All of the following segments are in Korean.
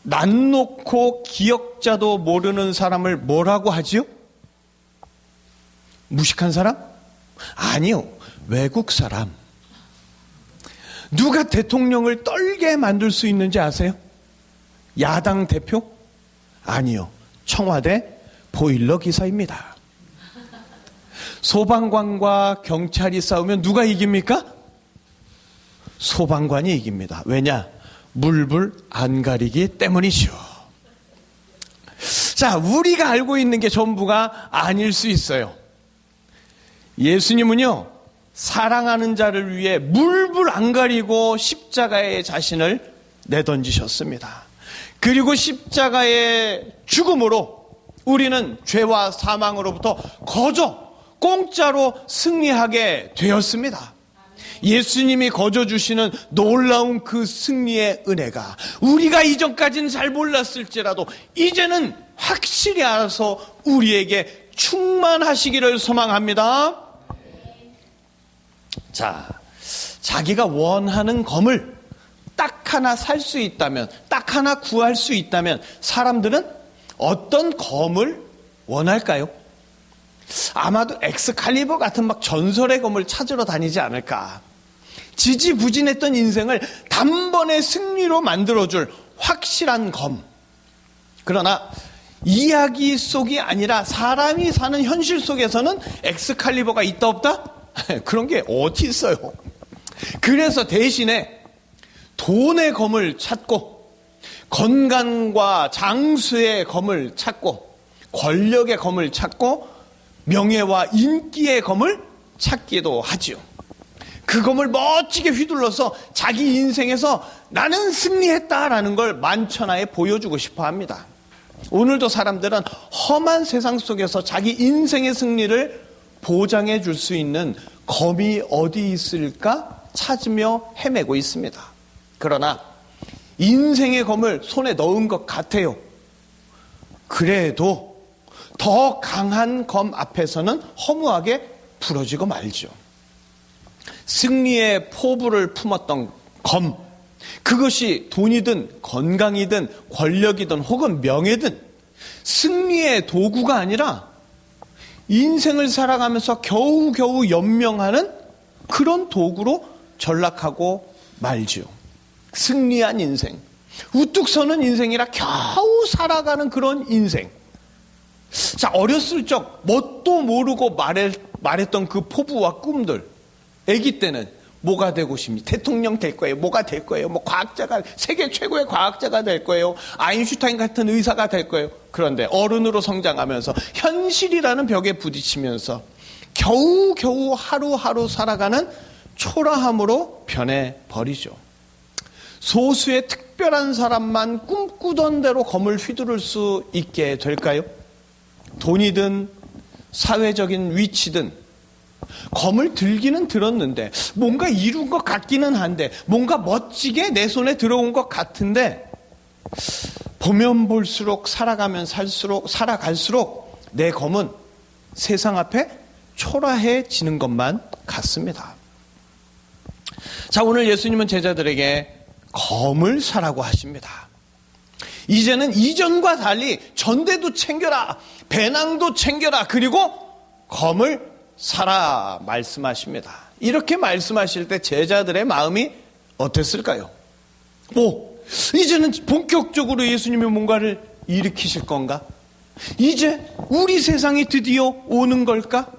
난 놓고 기역자도 모르는 사람을 뭐라고 하지요? 무식한 사람? 아니요, 외국 사람. 누가 대통령을 떨게 만들 수 있는지 아세요? 야당 대표? 아니요, 청와대 보일러 기사입니다. 소방관과 경찰이 싸우면 누가 이깁니까? 소방관이 이깁니다. 왜냐? 물불 안 가리기 때문이죠. 자, 우리가 알고 있는 게 전부가 아닐 수 있어요. 예수님은요, 사랑하는 자를 위해 물불 안 가리고 십자가에 자신을 내던지셨습니다. 그리고 십자가의 죽음으로 우리는 죄와 사망으로부터 거저 공짜로 승리하게 되었습니다. 예수님이 거저 주시는 놀라운 그 승리의 은혜가 우리가 이전까지는 잘 몰랐을지라도 이제는 확실히 알아서 우리에게 충만하시기를 소망합니다. 자, 자기가 원하는 검을 딱 하나 살 수 있다면, 딱 하나 구할 수 있다면 사람들은 어떤 검을 원할까요? 아마도 엑스칼리버 같은 막 전설의 검을 찾으러 다니지 않을까. 지지부진했던 인생을 단번에 승리로 만들어줄 확실한 검. 그러나 이야기 속이 아니라 사람이 사는 현실 속에서는 엑스칼리버가 있다 없다? 그런 게 어디 있어요. 그래서 대신에 돈의 검을 찾고 건강과 장수의 검을 찾고 권력의 검을 찾고 명예와 인기의 검을 찾기도 하지요. 그 검을 멋지게 휘둘러서 자기 인생에서 나는 승리했다라는 걸 만천하에 보여주고 싶어 합니다. 오늘도 사람들은 험한 세상 속에서 자기 인생의 승리를 보장해 줄 수 있는 검이 어디 있을까 찾으며 헤매고 있습니다. 그러나 인생의 검을 손에 넣은 것 같아요. 그래도 더 강한 검 앞에서는 허무하게 부러지고 말죠. 승리의 포부를 품었던 검, 그것이 돈이든 건강이든 권력이든 혹은 명예든 승리의 도구가 아니라 인생을 살아가면서 겨우겨우 연명하는 그런 도구로 전락하고 말지요. 승리한 인생, 우뚝 서는 인생이라 겨우 살아가는 그런 인생. 자, 어렸을 적 뭣도 모르고 말했던 그 포부와 꿈들, 아기 때는 뭐가 되고 싶니? 대통령 될 거예요. 뭐가 될 거예요? 뭐 과학자가, 세계 최고의 과학자가 될 거예요. 아인슈타인 같은 의사가 될 거예요. 그런데 어른으로 성장하면서 현실이라는 벽에 부딪히면서 겨우겨우 하루하루 살아가는 초라함으로 변해버리죠. 소수의 특별한 사람만 꿈꾸던 대로 검을 휘두를 수 있게 될까요? 돈이든 사회적인 위치든 검을 들기는 들었는데 뭔가 이룬 것 같기는 한데 뭔가 멋지게 내 손에 들어온 것 같은데 보면 볼수록 살아갈수록 내 검은 세상 앞에 초라해지는 것만 같습니다. 자, 오늘 예수님은 제자들에게 검을 사라고 하십니다. 이제는 이전과 달리 전대도 챙겨라, 배낭도 챙겨라, 그리고 검을 사라 말씀하십니다. 이렇게 말씀하실 때 제자들의 마음이 어땠을까요? 이제는 본격적으로 예수님이 뭔가를 일으키실 건가? 이제 우리 세상이 드디어 오는 걸까?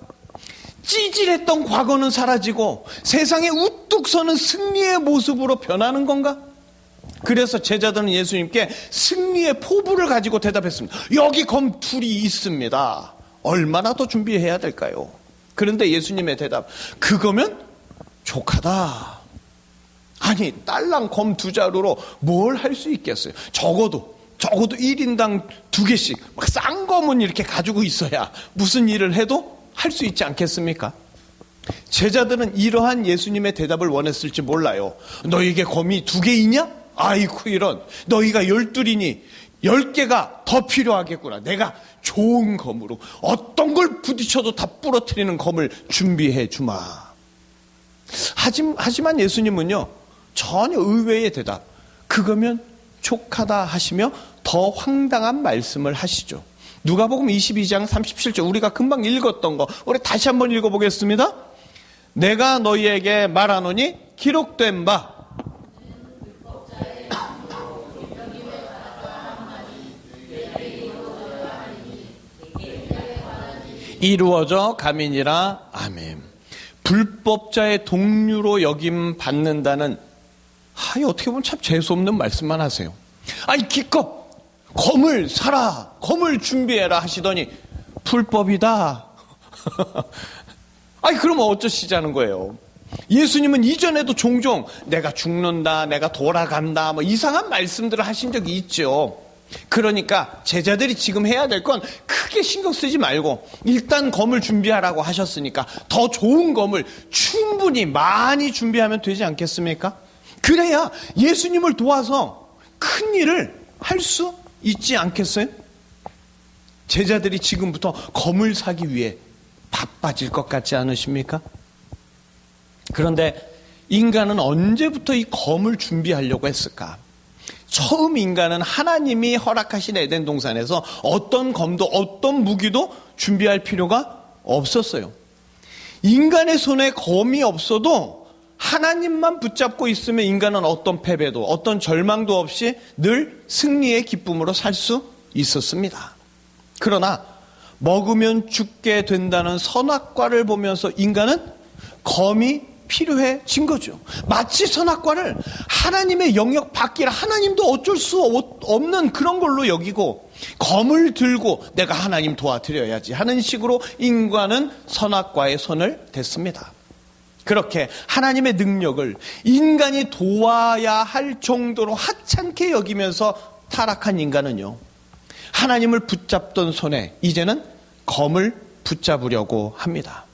찌질했던 과거는 사라지고 세상에 우뚝 서는 승리의 모습으로 변하는 건가? 그래서 제자들은 예수님께 승리의 포부를 가지고 대답했습니다. 여기 검 둘이 있습니다. 얼마나 더 준비해야 될까요? 그런데 예수님의 대답, 그거면 족하다. 아니, 딸랑 검 2자루로 뭘 할 수 있겠어요? 적어도 1인당 2개씩 막 싼 검은 이렇게 가지고 있어야 무슨 일을 해도 할 수 있지 않겠습니까? 제자들은 이러한 예수님의 대답을 원했을지 몰라요. 너에게 검이 2개 있냐? 아이쿠 이런. 너희가 12이니 10개가 더 필요하겠구나. 내가 좋은 검으로 어떤 걸 부딪혀도 다 부러뜨리는 검을 준비해 주마. 하지만 예수님은요, 전혀 의외의 대답. 그거면 부족하다 하시며 더 황당한 말씀을 하시죠. 누가복음 22장 37절, 우리가 금방 읽었던 거 우리 다시 한번 읽어보겠습니다. 내가 너희에게 말하노니 기록된 바 이루어져 가민이라. 아멘. 불법자의 동류로 여김 받는다는, 어떻게 보면 참 재수없는 말씀만 하세요. 아니 기껏 검을 사라, 검을 준비해라 하시더니 불법이다. 아니 그러면 어쩌시자는 거예요. 예수님은 이전에도 종종 내가 죽는다, 내가 돌아간다, 뭐 이상한 말씀들을 하신 적이 있죠. 그러니까 제자들이 지금 해야 될 건 크게 신경 쓰지 말고 일단 검을 준비하라고 하셨으니까 더 좋은 검을 충분히 많이 준비하면 되지 않겠습니까? 그래야 예수님을 도와서 큰 일을 할 수 있지 않겠어요? 제자들이 지금부터 검을 사기 위해 바빠질 것 같지 않으십니까? 그런데 인간은 언제부터 이 검을 준비하려고 했을까? 처음 인간은 하나님이 허락하신 에덴 동산에서 어떤 검도 어떤 무기도 준비할 필요가 없었어요. 인간의 손에 검이 없어도 하나님만 붙잡고 있으면 인간은 어떤 패배도 어떤 절망도 없이 늘 승리의 기쁨으로 살 수 있었습니다. 그러나 먹으면 죽게 된다는 선악과를 보면서 인간은 검이 필요해진 거죠. 마치 선악과를 하나님의 영역 밖이라 하나님도 어쩔 수 없는 그런 걸로 여기고 검을 들고 내가 하나님 도와드려야지 하는 식으로 인간은 선악과에 손을 댔습니다. 그렇게 하나님의 능력을 인간이 도와야 할 정도로 하찮게 여기면서 타락한 인간은요, 하나님을 붙잡던 손에 이제는 검을 붙잡으려고 합니다.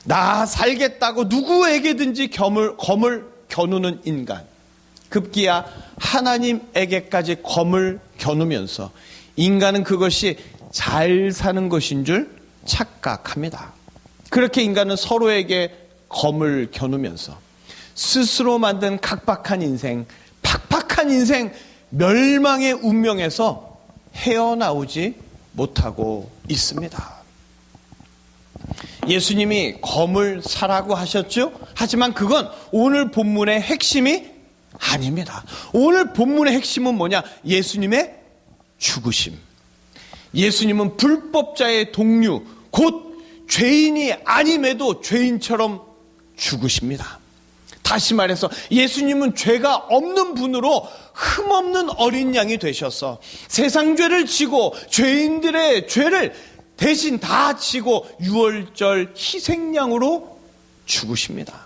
나 살겠다고 누구에게든지 검을 겨누는 인간, 급기야 하나님에게까지 검을 겨누면서 인간은 그것이 잘 사는 것인 줄 착각합니다. 그렇게 인간은 서로에게 검을 겨누면서 스스로 만든 각박한 인생, 팍팍한 인생, 멸망의 운명에서 헤어나오지 못하고 있습니다. 예수님이 검을 사라고 하셨죠? 하지만 그건 오늘 본문의 핵심이 아닙니다. 오늘 본문의 핵심은 뭐냐? 예수님의 죽으심. 예수님은 불법자의 동류, 곧 죄인이 아님에도 죄인처럼 죽으십니다. 다시 말해서 예수님은 죄가 없는 분으로 흠없는 어린 양이 되셔서 세상 죄를 지고 죄인들의 죄를 대신 다 지고 유월절 희생양으로 죽으십니다.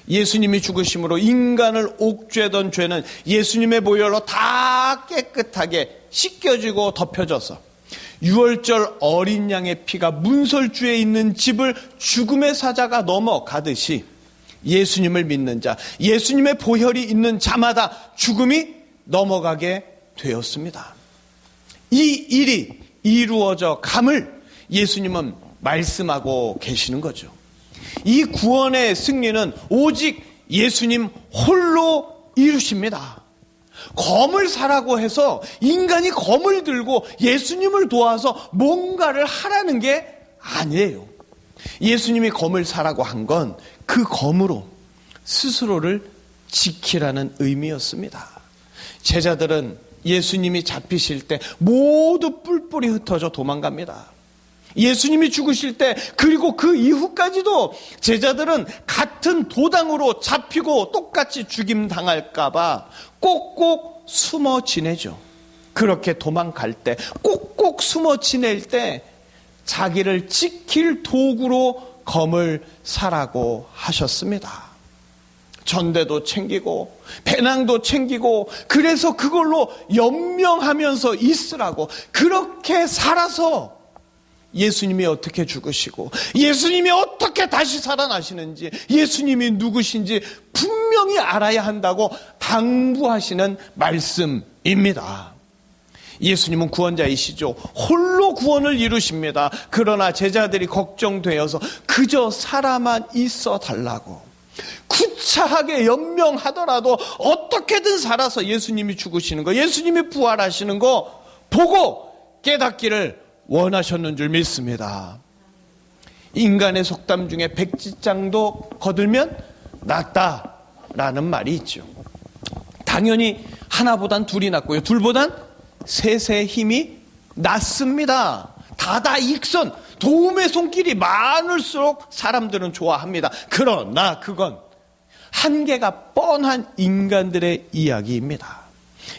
예수님이 죽으심으로 인간을 옥죄던 죄는 예수님의 보혈로 다 깨끗하게 씻겨지고 덮여져서 유월절 어린 양의 피가 문설주에 있는 집을 죽음의 사자가 넘어가듯이 예수님을 믿는 자, 예수님의 보혈이 있는 자마다 죽음이 넘어가게 되었습니다. 이 일이 이루어져 감을 예수님은 말씀하고 계시는 거죠. 이 구원의 승리는 오직 예수님 홀로 이루십니다. 검을 사라고 해서 인간이 검을 들고 예수님을 도와서 뭔가를 하라는 게 아니에요. 예수님이 검을 사라고 한 건 그 검으로 스스로를 지키라는 의미였습니다. 제자들은 예수님이 잡히실 때 모두 뿔뿔이 흩어져 도망갑니다. 예수님이 죽으실 때 그리고 그 이후까지도 제자들은 같은 도당으로 잡히고 똑같이 죽임 당할까봐 꼭꼭 숨어 지내죠. 그렇게 도망갈 때, 꼭꼭 숨어 지낼 때 자기를 지킬 도구로 검을 사라고 하셨습니다. 전대도 챙기고 배낭도 챙기고 그래서 그걸로 연명하면서 있으라고 그렇게 살아서 예수님이 어떻게 죽으시고 예수님이 어떻게 다시 살아나시는지 예수님이 누구신지 분명히 알아야 한다고 당부하시는 말씀입니다. 예수님은 구원자이시죠. 홀로 구원을 이루십니다. 그러나 제자들이 걱정되어서 그저 살아만 있어 달라고, 처참하게 연명하더라도 어떻게든 살아서 예수님이 죽으시는 거, 예수님이 부활하시는 거 보고 깨닫기를 원하셨는 줄 믿습니다. 인간의 속담 중에 백지장도 거들면 낫다라는 말이 있죠. 당연히 하나보단 둘이 낫고요, 둘보단 셋의 힘이 낫습니다. 다다익선, 도움의 손길이 많을수록 사람들은 좋아합니다. 그러나 그건 한계가 뻔한 인간들의 이야기입니다.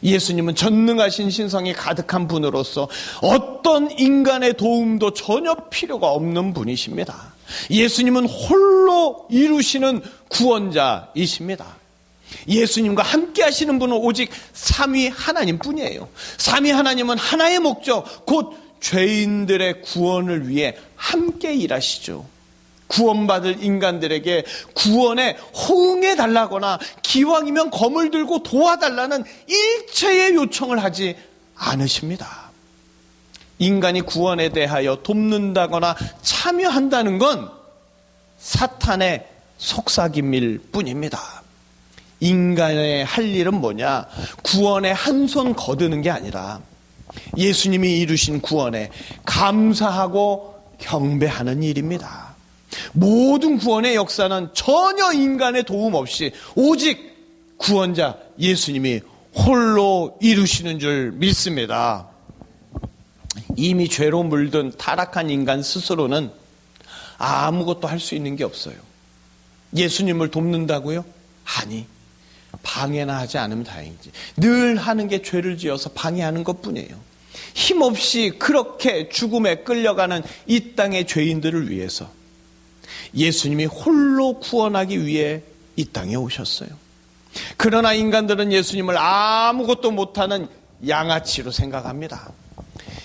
예수님은 전능하신 신성이 가득한 분으로서 어떤 인간의 도움도 전혀 필요가 없는 분이십니다. 예수님은 홀로 이루시는 구원자이십니다. 예수님과 함께 하시는 분은 오직 삼위 하나님뿐이에요. 삼위 하나님은 하나의 목적, 곧 죄인들의 구원을 위해 함께 일하시죠. 구원받을 인간들에게 구원에 호응해달라거나 기왕이면 검을 들고 도와달라는 일체의 요청을 하지 않으십니다. 인간이 구원에 대하여 돕는다거나 참여한다는 건 사탄의 속삭임일 뿐입니다. 인간의 할 일은 뭐냐? 구원에 한 손 거두는 게 아니라 예수님이 이루신 구원에 감사하고 경배하는 일입니다. 모든 구원의 역사는 전혀 인간의 도움 없이 오직 구원자 예수님이 홀로 이루시는 줄 믿습니다. 이미 죄로 물든 타락한 인간 스스로는 아무것도 할 수 있는 게 없어요. 예수님을 돕는다고요? 아니, 방해나 하지 않으면 다행이지. 늘 하는 게 죄를 지어서 방해하는 것뿐이에요. 힘없이 그렇게 죽음에 끌려가는 이 땅의 죄인들을 위해서 예수님이 홀로 구원하기 위해 이 땅에 오셨어요. 그러나 인간들은 예수님을 아무것도 못하는 양아치로 생각합니다.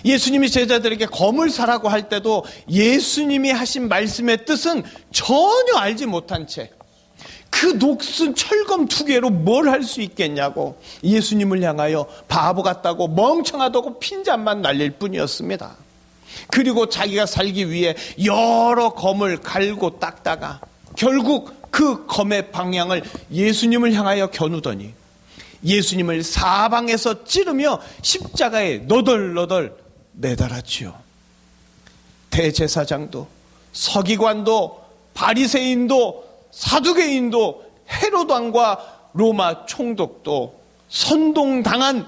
예수님이 제자들에게 검을 사라고 할 때도 예수님이 하신 말씀의 뜻은 전혀 알지 못한 채 그 녹슨 철검 2개로 뭘 할 수 있겠냐고 예수님을 향하여 바보 같다고 멍청하다고 핀잔만 날릴 뿐이었습니다. 그리고 자기가 살기 위해 여러 검을 갈고 닦다가 결국 그 검의 방향을 예수님을 향하여 겨누더니 예수님을 사방에서 찌르며 십자가에 너덜너덜 매달았지요. 대제사장도 서기관도 바리새인도 사두개인도 헤롯 왕과 로마 총독도 선동당한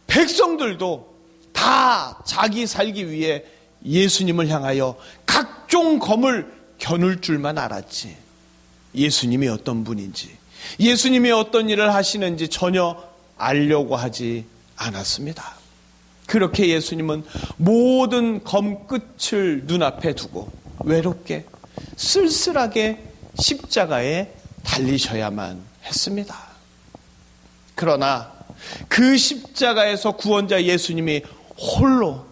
백성들도 다 자기 살기 위해 예수님을 향하여 각종 검을 겨눌 줄만 알았지, 예수님이 어떤 분인지, 예수님이 어떤 일을 하시는지 전혀 알려고 하지 않았습니다. 그렇게 예수님은 모든 검 끝을 눈앞에 두고 외롭게 쓸쓸하게 십자가에 달리셔야만 했습니다. 그러나 그 십자가에서 구원자 예수님이 홀로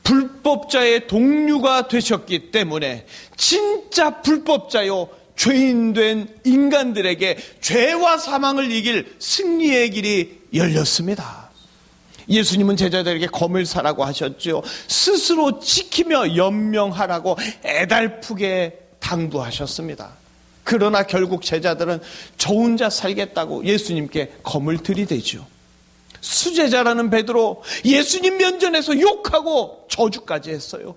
불법자의 동류가 되셨기 때문에 진짜 불법자요 죄인된 인간들에게 죄와 사망을 이길 승리의 길이 열렸습니다. 예수님은 제자들에게 검을 사라고 하셨죠. 스스로 지키며 연명하라고 애달프게 당부하셨습니다. 그러나 결국 제자들은 저 혼자 살겠다고 예수님께 검을 들이대죠. 수제자라는 베드로 예수님 면전에서 욕하고 저주까지 했어요.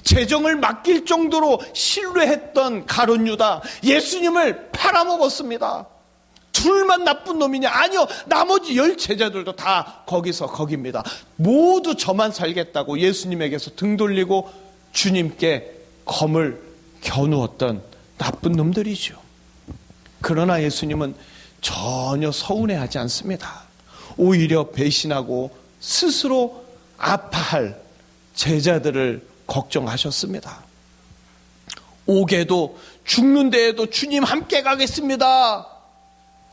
재정을 맡길 정도로 신뢰했던 가룟 유다 예수님을 팔아먹었습니다. 둘만 나쁜 놈이냐? 아니요, 나머지 10 제자들도 다 거깁니다. 모두 저만 살겠다고 예수님에게서 등 돌리고 주님께 검을 겨누었던 나쁜 놈들이죠. 그러나 예수님은 전혀 서운해하지 않습니다. 오히려 배신하고 스스로 아파할 제자들을 걱정하셨습니다. 옥에도 죽는 데에도 주님 함께 가겠습니다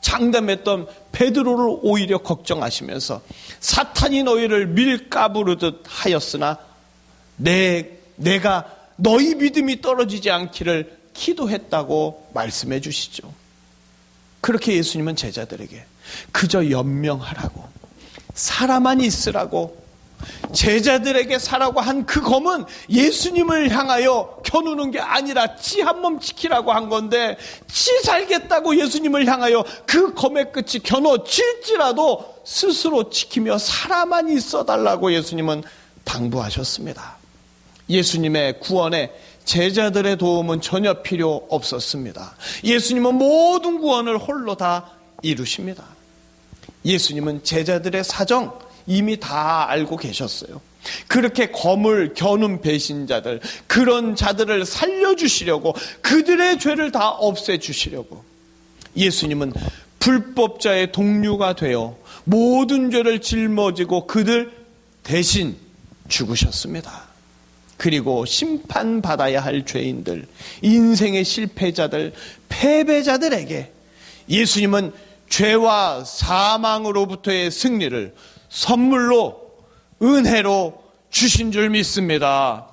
장담했던 베드로를 오히려 걱정하시면서 사탄이 너희를 밀가부르듯 하였으나 내가 너희 믿음이 떨어지지 않기를 기도했다고 말씀해 주시죠. 그렇게 예수님은 제자들에게 그저 연명하라고, 살아만 있으라고, 제자들에게 사라고 한 그 검은 예수님을 향하여 겨누는 게 아니라 지 한 몸 지키라고 한 건데, 지 살겠다고 예수님을 향하여 그 검의 끝이 겨누어질지라도 스스로 지키며 살아만 있어달라고 예수님은 당부하셨습니다. 예수님의 구원에 제자들의 도움은 전혀 필요 없었습니다. 예수님은 모든 구원을 홀로 다 이루십니다. 예수님은 제자들의 사정 이미 다 알고 계셨어요. 그렇게 검을 겨눈 배신자들, 그런 자들을 살려주시려고, 그들의 죄를 다 없애주시려고 예수님은 불법자의 동류가 되어 모든 죄를 짊어지고 그들 대신 죽으셨습니다. 그리고 심판받아야 할 죄인들, 인생의 실패자들, 패배자들에게 예수님은 죄와 사망으로부터의 승리를 선물로, 은혜로 주신 줄 믿습니다.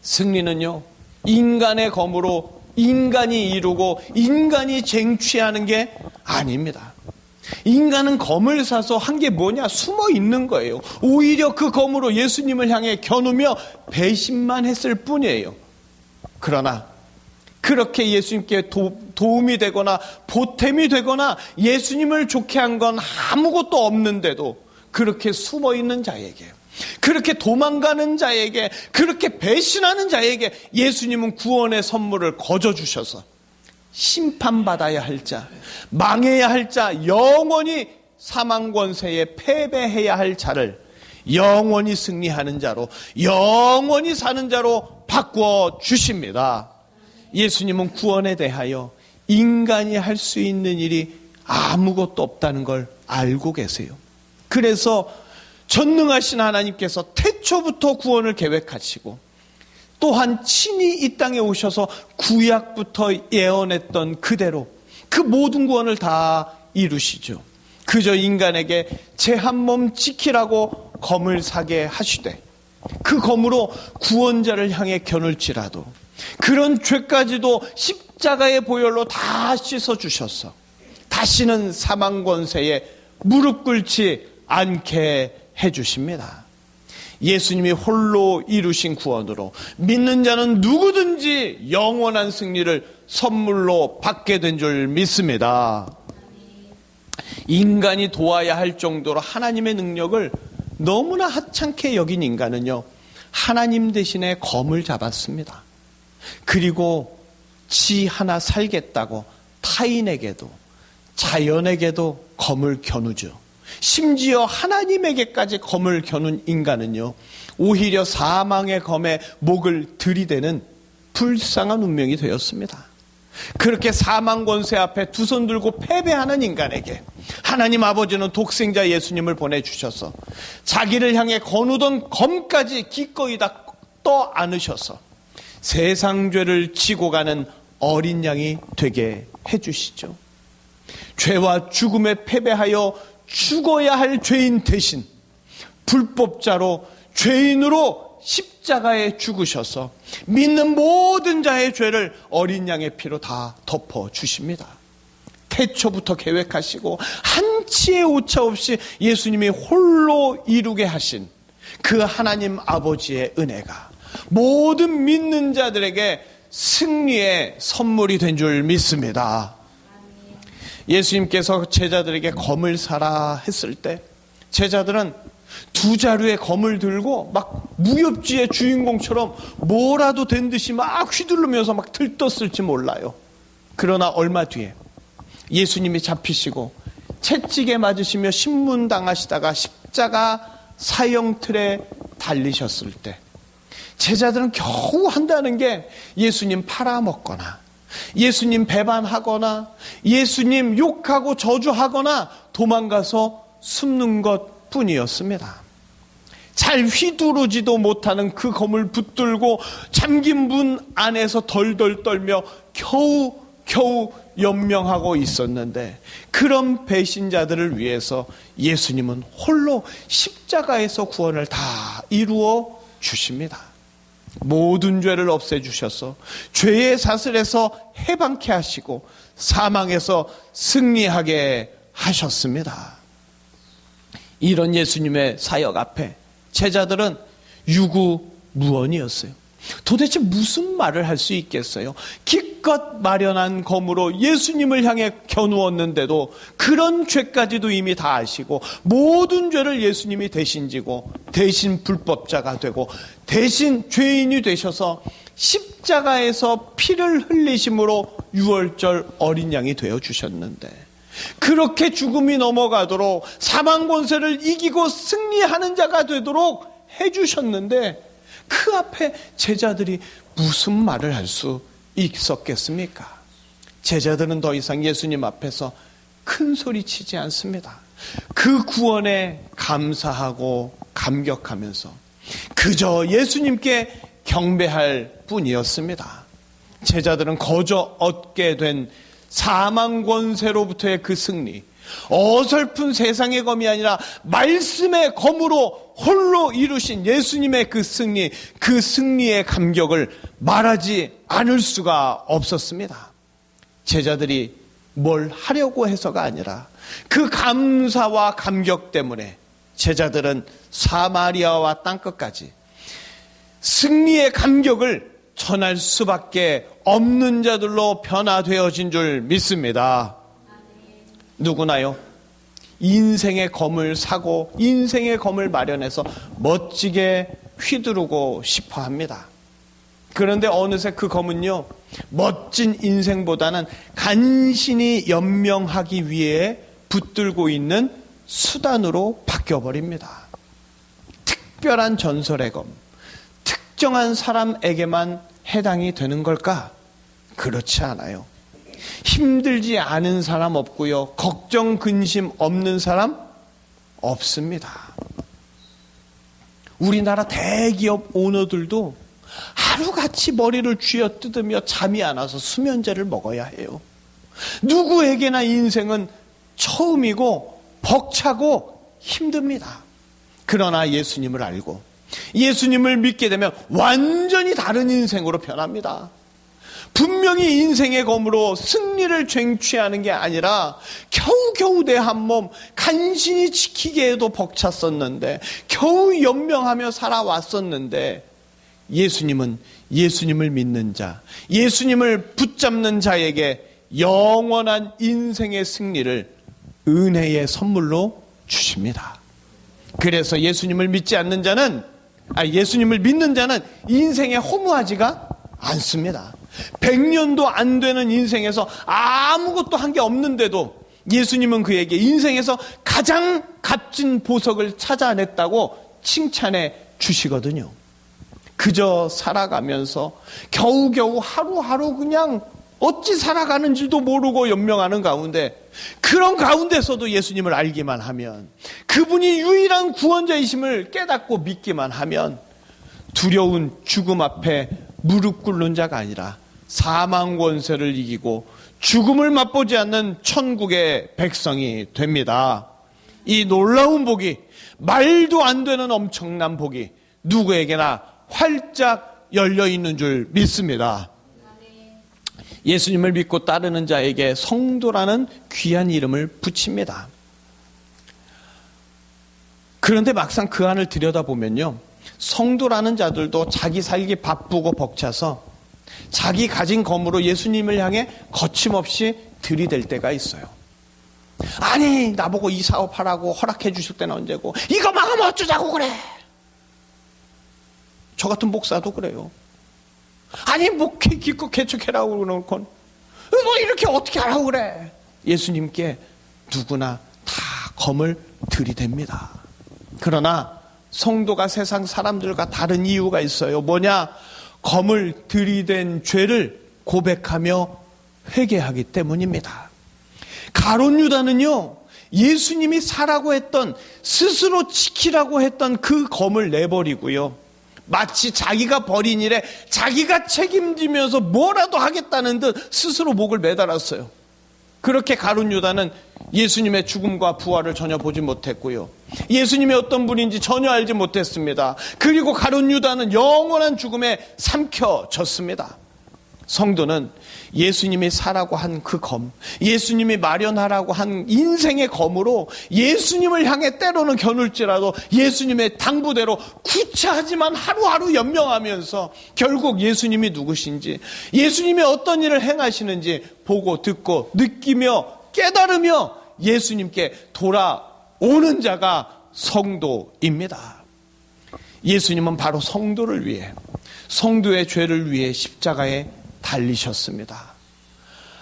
승리는요, 인간의 검으로 인간이 이루고 인간이 쟁취하는 게 아닙니다. 인간은 검을 사서 한 게 뭐냐? 숨어 있는 거예요. 오히려 그 검으로 예수님을 향해 겨누며 배신만 했을 뿐이에요. 그러나 그렇게 예수님께 도움이 되거나 보탬이 되거나 예수님을 좋게 한 건 아무것도 없는데도 그렇게 숨어 있는 자에게, 그렇게 도망가는 자에게, 그렇게 배신하는 자에게 예수님은 구원의 선물을 거저 주셔서 심판받아야 할 자, 망해야 할 자, 영원히 사망 권세에 패배해야 할 자를 영원히 승리하는 자로, 영원히 사는 자로 바꾸어 주십니다. 예수님은 구원에 대하여 인간이 할 수 있는 일이 아무것도 없다는 걸 알고 계세요. 그래서 전능하신 하나님께서 태초부터 구원을 계획하시고, 또한 친히 이 땅에 오셔서 구약부터 예언했던 그대로 그 모든 구원을 다 이루시죠. 그저 인간에게 제 한 몸 지키라고 검을 사게 하시되, 그 검으로 구원자를 향해 겨눌지라도 그런 죄까지도 십자가의 보혈로 다 씻어주셔서 다시는 사망 권세에 무릎 꿇지 않게 해주십니다. 예수님이 홀로 이루신 구원으로 믿는 자는 누구든지 영원한 승리를 선물로 받게 된 줄 믿습니다. 인간이 도와야 할 정도로 하나님의 능력을 너무나 하찮게 여긴 인간은요, 하나님 대신에 검을 잡았습니다. 그리고 지 하나 살겠다고 타인에게도 자연에게도 검을 겨누죠. 심지어 하나님에게까지 검을 겨눈 인간은요, 오히려 사망의 검에 목을 들이대는 불쌍한 운명이 되었습니다. 그렇게 사망 권세 앞에 두 손 들고 패배하는 인간에게 하나님 아버지는 독생자 예수님을 보내주셔서 자기를 향해 거누던 검까지 기꺼이 다 떠안으셔서 세상 죄를 지고 가는 어린 양이 되게 해주시죠. 죄와 죽음에 패배하여 죽어야 할 죄인 대신 불법자로 죄인으로 십자가에 죽으셔서 믿는 모든 자의 죄를 어린 양의 피로 다 덮어주십니다. 태초부터 계획하시고 한치의 오차 없이 예수님이 홀로 이루게 하신 그 하나님 아버지의 은혜가 모든 믿는 자들에게 승리의 선물이 된 줄 믿습니다. 예수님께서 제자들에게 검을 사라 했을 때 제자들은 두 자루의 검을 들고 막 무협지의 주인공처럼 뭐라도 된 듯이 막 휘두르면서 막 들떴을지 몰라요. 그러나 얼마 뒤에 예수님이 잡히시고 채찍에 맞으시며 신문당하시다가 십자가 사형틀에 달리셨을 때 제자들은 겨우 한다는 게 예수님 팔아먹거나 예수님 배반하거나 예수님 욕하고 저주하거나 도망가서 숨는 것 뿐이었습니다. 잘 휘두르지도 못하는 그 검을 붙들고 잠긴 문 안에서 덜덜 떨며 겨우 연명하고 있었는데, 그런 배신자들을 위해서 예수님은 홀로 십자가에서 구원을 다 이루어 주십니다. 모든 죄를 없애주셔서 죄의 사슬에서 해방케 하시고 사망에서 승리하게 하셨습니다. 이런 예수님의 사역 앞에 제자들은 유구무원이었어요. 도대체 무슨 말을 할 수 있겠어요? 기껏 마련한 검으로 예수님을 향해 겨누었는데도 그런 죄까지도 이미 다 아시고 모든 죄를 예수님이 대신 지고 대신 불법자가 되고 대신 죄인이 되셔서 십자가에서 피를 흘리심으로 유월절 어린 양이 되어 주셨는데, 그렇게 죽음이 넘어가도록 사망 권세를 이기고 승리하는 자가 되도록 해주셨는데 그 앞에 제자들이 무슨 말을 할 수 있었겠습니까? 제자들은 더 이상 예수님 앞에서 큰 소리 치지 않습니다. 그 구원에 감사하고 감격하면서 그저 예수님께 경배할 뿐이었습니다. 제자들은 거저 얻게 된 사망 권세로부터의 그 승리, 어설픈 세상의 검이 아니라 말씀의 검으로 홀로 이루신 예수님의 그 승리, 그 승리의 감격을 말하지 않을 수가 없었습니다. 제자들이 뭘 하려고 해서가 아니라 그 감사와 감격 때문에 제자들은 사마리아와 땅끝까지 승리의 감격을 전할 수밖에 없는 자들로 변화되어진 줄 믿습니다. 누구나요? 인생의 검을 사고 인생의 검을 마련해서 멋지게 휘두르고 싶어 합니다. 그런데 어느새 그 검은요, 멋진 인생보다는 간신히 연명하기 위해 붙들고 있는 수단으로 바뀌어버립니다. 특별한 전설의 검, 특정한 사람에게만 해당이 되는 걸까? 그렇지 않아요. 힘들지 않은 사람 없고요. 걱정 근심 없는 사람 없습니다. 우리나라 대기업 오너들도 하루같이 머리를 쥐어뜯으며 잠이 안 와서 수면제를 먹어야 해요. 누구에게나 인생은 처음이고 벅차고 힘듭니다. 그러나 예수님을 알고 예수님을 믿게 되면 완전히 다른 인생으로 변합니다. 분명히 인생의 검으로 승리를 쟁취하는 게 아니라 겨우겨우 내 한 몸 간신히 지키게 해도 벅찼었는데, 겨우 연명하며 살아왔었는데, 예수님은 예수님을 믿는 자, 예수님을 붙잡는 자에게 영원한 인생의 승리를 은혜의 선물로 주십니다. 그래서 예수님을 믿지 않는 자는, 예수님을 믿는 자는 인생에 허무하지가 않습니다. 100년도 안 되는 인생에서 아무것도 한 게 없는데도 예수님은 그에게 인생에서 가장 값진 보석을 찾아냈다고 칭찬해 주시거든요. 그저 살아가면서 겨우겨우 하루하루 그냥 어찌 살아가는지도 모르고 연명하는 가운데, 그런 가운데서도 예수님을 알기만 하면, 그분이 유일한 구원자이심을 깨닫고 믿기만 하면 두려운 죽음 앞에 무릎 꿇는 자가 아니라 사망 권세를 이기고 죽음을 맛보지 않는 천국의 백성이 됩니다. 이 놀라운 복이, 말도 안 되는 엄청난 복이 누구에게나 활짝 열려있는 줄 믿습니다. 예수님을 믿고 따르는 자에게 성도라는 귀한 이름을 붙입니다. 그런데 막상 그 안을 들여다보면요, 성도라는 자들도 자기 살기 바쁘고 벅차서 자기 가진 검으로 예수님을 향해 거침없이 들이댈 때가 있어요. 아니, 나보고 이 사업하라고 허락해 주실 때는 언제고, 이거 막으면 어쩌자고 그래. 저 같은 목사도 그래요. 아니, 목회 기껏 개척해라고 그러는 건 뭐 이렇게 어떻게 하라고 그래. 예수님께 누구나 다 검을 들이댑니다. 그러나 성도가 세상 사람들과 다른 이유가 있어요. 뭐냐? 검을 들이댄 죄를 고백하며 회개하기 때문입니다. 가룟 유다는요, 예수님이 사라고 했던, 스스로 지키라고 했던 그 검을 내버리고요, 마치 자기가 벌인 일에 자기가 책임지면서 뭐라도 하겠다는 듯 스스로 목을 매달았어요. 그렇게 가룟 유다는 예수님의 죽음과 부활을 전혀 보지 못했고요, 예수님이 어떤 분인지 전혀 알지 못했습니다. 그리고 가룟 유다는 영원한 죽음에 삼켜졌습니다. 성도는 예수님이 사라고 한 그 검, 예수님이 마련하라고 한 인생의 검으로 예수님을 향해 때로는 겨눌지라도 예수님의 당부대로 구차하지만 하루하루 연명하면서 결국 예수님이 누구신지, 예수님이 어떤 일을 행하시는지 보고 듣고 느끼며 깨달으며 예수님께 돌아오는 자가 성도입니다. 예수님은 바로 성도를 위해, 성도의 죄를 위해 십자가에 달리셨습니다.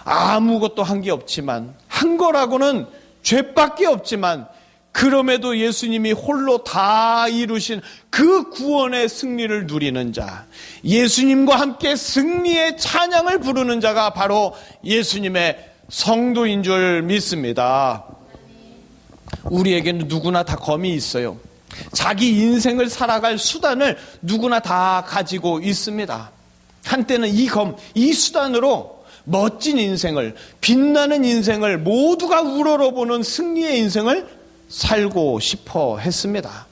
아무것도 한 게 없지만, 한 거라고는 죄밖에 없지만, 그럼에도 예수님이 홀로 다 이루신 그 구원의 승리를 누리는 자, 예수님과 함께 승리의 찬양을 부르는 자가 바로 예수님의 성도인 줄 믿습니다. 우리에게는 누구나 다 검이 있어요. 자기 인생을 살아갈 수단을 누구나 다 가지고 있습니다. 한때는 이 검, 이 수단으로 멋진 인생을, 빛나는 인생을, 모두가 우러러보는 승리의 인생을 살고 싶어 했습니다.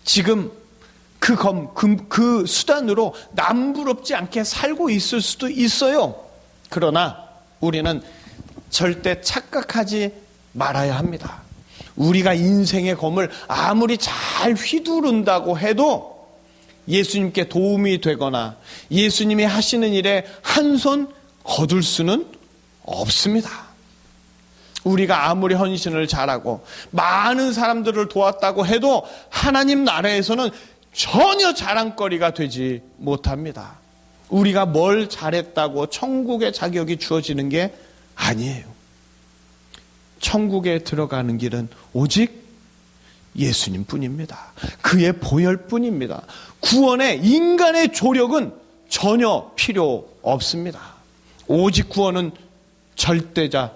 지금 그 검, 그 수단으로 남부럽지 않게 살고 있을 수도 있어요. 그러나 우리는 절대 착각하지 말아야 합니다. 우리가 인생의 검을 아무리 잘 휘두른다고 해도 예수님께 도움이 되거나 예수님이 하시는 일에 한 손 거둘 수는 없습니다. 우리가 아무리 헌신을 잘하고 많은 사람들을 도왔다고 해도 하나님 나라에서는 전혀 자랑거리가 되지 못합니다. 우리가 뭘 잘했다고 천국의 자격이 주어지는 게 아니에요. 천국에 들어가는 길은 오직 예수님 뿐입니다. 그의 보혈 뿐입니다. 구원에 인간의 조력은 전혀 필요 없습니다. 오직 구원은 절대자,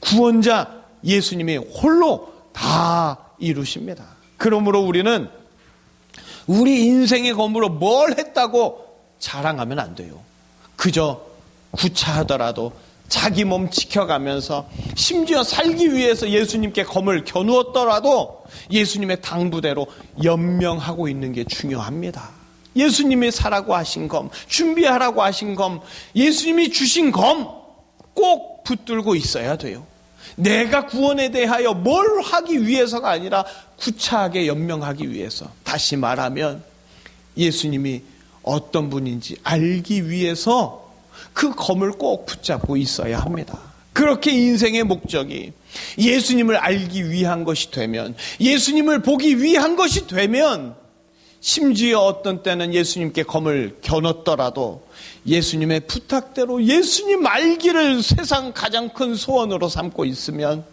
구원자 예수님이 홀로 다 이루십니다. 그러므로 우리는 우리 인생의 검으로 뭘 했다고 자랑하면 안 돼요. 그저 구차하더라도 자기 몸 지켜가면서 심지어 살기 위해서 예수님께 검을 겨누었더라도 예수님의 당부대로 연명하고 있는 게 중요합니다. 예수님이 사라고 하신 검, 준비하라고 하신 검, 예수님이 주신 검 꼭 붙들고 있어야 돼요. 내가 구원에 대하여 뭘 하기 위해서가 아니라 구차하게 연명하기 위해서. 다시 말하면 예수님이 어떤 분인지 알기 위해서 그 검을 꼭 붙잡고 있어야 합니다. 그렇게 인생의 목적이 예수님을 알기 위한 것이 되면, 예수님을 보기 위한 것이 되면, 심지어 어떤 때는 예수님께 검을 겨눴더라도 예수님의 부탁대로 예수님 알기를 세상 가장 큰 소원으로 삼고 있으면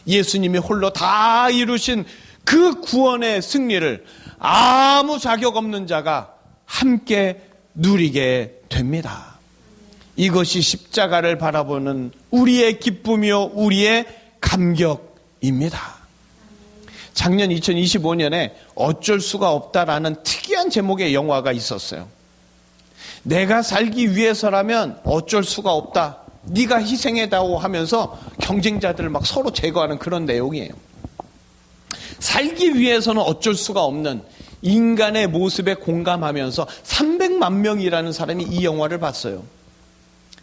예수님이 홀로 다 이루신 그 구원의 승리를 아무 자격 없는 자가 함께 누리게 됩니다. 이것이 십자가를 바라보는 우리의 기쁨이요 우리의 감격입니다. 작년 2025년에 어쩔 수가 없다라는 특이한 제목의 영화가 있었어요. 내가 살기 위해서라면 어쩔 수가 없다. 네가 희생해다오 하면서 경쟁자들을 막 서로 제거하는 그런 내용이에요. 살기 위해서는 어쩔 수가 없는 인간의 모습에 공감하면서 300만 명이라는 사람이 이 영화를 봤어요.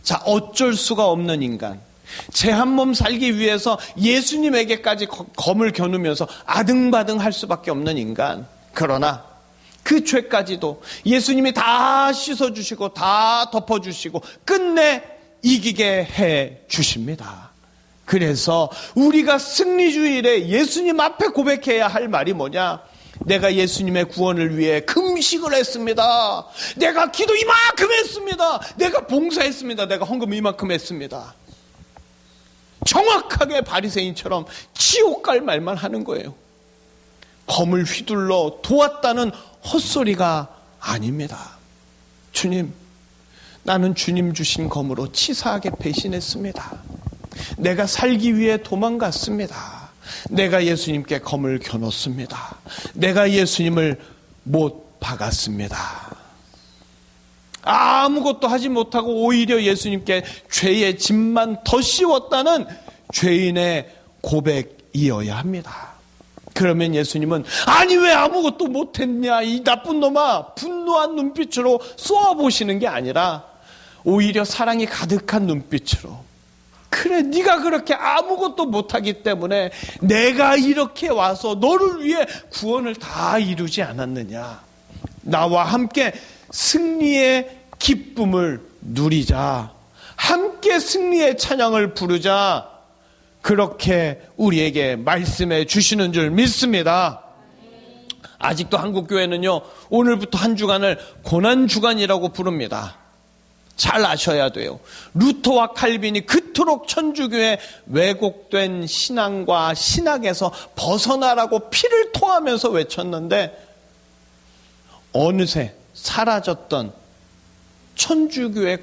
자, 어쩔 수가 없는 인간. 제 한 몸 살기 위해서 예수님에게까지 검을 겨누면서 아등바등 할 수밖에 없는 인간. 그러나 그 죄까지도 예수님이 다 씻어주시고 다 덮어주시고 끝내 이기게 해 주십니다. 그래서 우리가 승리주일에 예수님 앞에 고백해야 할 말이 뭐냐? 내가 예수님의 구원을 위해 금식을 했습니다. 내가 기도 이만큼 했습니다. 내가 봉사했습니다. 내가 헌금 이만큼 했습니다. 정확하게 바리새인처럼 지옥 갈 말만 하는 거예요. 검을 휘둘러 도왔다는 헛소리가 아닙니다. 주님, 나는 주님 주신 검으로 치사하게 배신했습니다. 내가 살기 위해 도망갔습니다. 내가 예수님께 검을 겨눴습니다. 내가 예수님을 못 박았습니다. 아무것도 하지 못하고 오히려 예수님께 죄의 짐만 더 씌웠다는 죄인의 고백이어야 합니다. 그러면 예수님은 아니 왜 아무것도 못했냐 이 나쁜 놈아, 분노한 눈빛으로 쏘아보시는 게 아니라 오히려 사랑이 가득한 눈빛으로, 그래 네가 그렇게 아무것도 못하기 때문에 내가 이렇게 와서 너를 위해 구원을 다 이루지 않았느냐, 나와 함께 승리의 기쁨을 누리자, 함께 승리의 찬양을 부르자, 그렇게 우리에게 말씀해 주시는 줄 믿습니다. 아직도 한국교회는요, 오늘부터 한 주간을 고난주간이라고 부릅니다. 잘 아셔야 돼요. 루터와 칼빈이 그토록 천주교의 왜곡된 신앙과 신학에서 벗어나라고 피를 토하면서 외쳤는데, 어느새 사라졌던 천주교의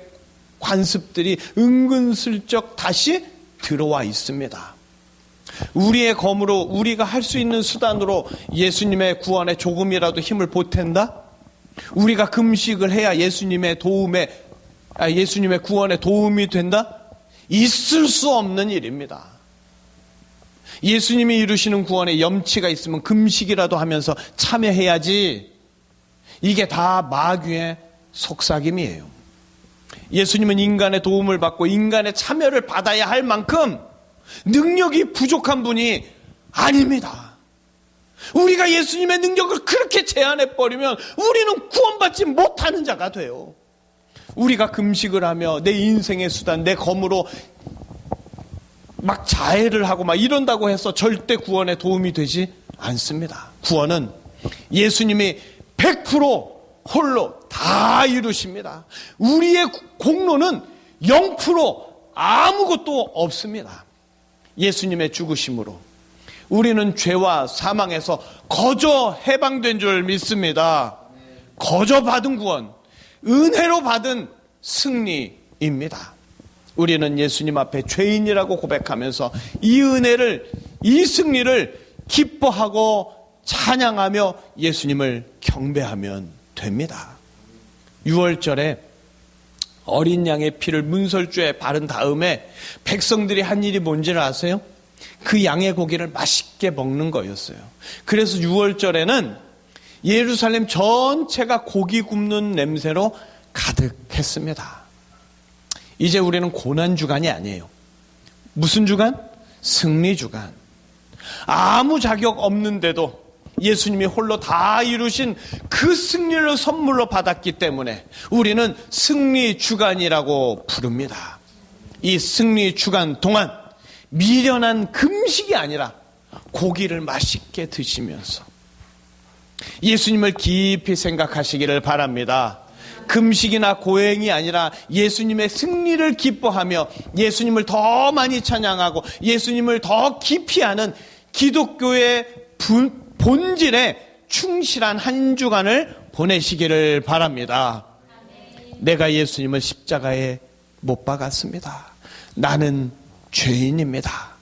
관습들이 은근슬쩍 다시 들어와 있습니다. 우리의 검으로, 우리가 할 수 있는 수단으로 예수님의 구원에 조금이라도 힘을 보탠다? 우리가 금식을 해야 예수님의 구원에 도움이 된다? 있을 수 없는 일입니다. 예수님이 이루시는 구원에 염치가 있으면 금식이라도 하면서 참여해야지. 이게 다 마귀의 속삭임이에요. 예수님은 인간의 도움을 받고 인간의 참여를 받아야 할 만큼 능력이 부족한 분이 아닙니다. 우리가 예수님의 능력을 그렇게 제한해버리면 우리는 구원받지 못하는 자가 돼요. 우리가 금식을 하며 내 인생의 수단, 내 검으로 막 자해를 하고 막 이런다고 해서 절대 구원에 도움이 되지 않습니다. 구원은 예수님이 100% 홀로 다 이루십니다. 우리의 공로는 0% 아무것도 없습니다. 예수님의 죽으심으로 우리는 죄와 사망에서 거저 해방된 줄 믿습니다. 거저 받은 구원, 은혜로 받은 승리입니다. 우리는 예수님 앞에 죄인이라고 고백하면서 이 은혜를, 이 승리를 기뻐하고 찬양하며 예수님을 경배하면 됩니다. 6월절에 어린 양의 피를 문설주에 바른 다음에 백성들이 한 일이 뭔지를 아세요? 그 양의 고기를 맛있게 먹는 거였어요. 그래서 6월절에는 예루살렘 전체가 고기 굽는 냄새로 가득했습니다. 이제 우리는 고난주간이 아니에요. 무슨 주간? 승리주간. 아무 자격 없는데도 예수님이 홀로 다 이루신 그 승리를 선물로 받았기 때문에 우리는 승리주간이라고 부릅니다. 이 승리주간 동안 미련한 금식이 아니라 고기를 맛있게 드시면서 예수님을 깊이 생각하시기를 바랍니다. 금식이나 고행이 아니라 예수님의 승리를 기뻐하며 예수님을 더 많이 찬양하고 예수님을 더 깊이 아는 기독교의 본질에 충실한 한 주간을 보내시기를 바랍니다. 내가 예수님을 십자가에 못 박았습니다. 나는 죄인입니다.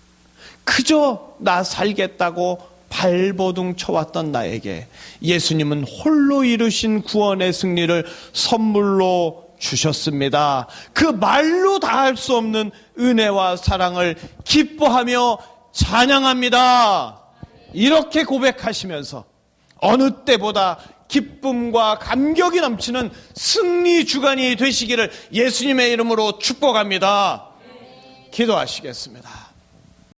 그저 나 살겠다고 발버둥 쳐왔던 나에게 예수님은 홀로 이루신 구원의 승리를 선물로 주셨습니다. 그 말로 다 할 수 없는 은혜와 사랑을 기뻐하며 찬양합니다. 이렇게 고백하시면서 어느 때보다 기쁨과 감격이 넘치는 승리 주간이 되시기를 예수님의 이름으로 축복합니다. 기도하시겠습니다.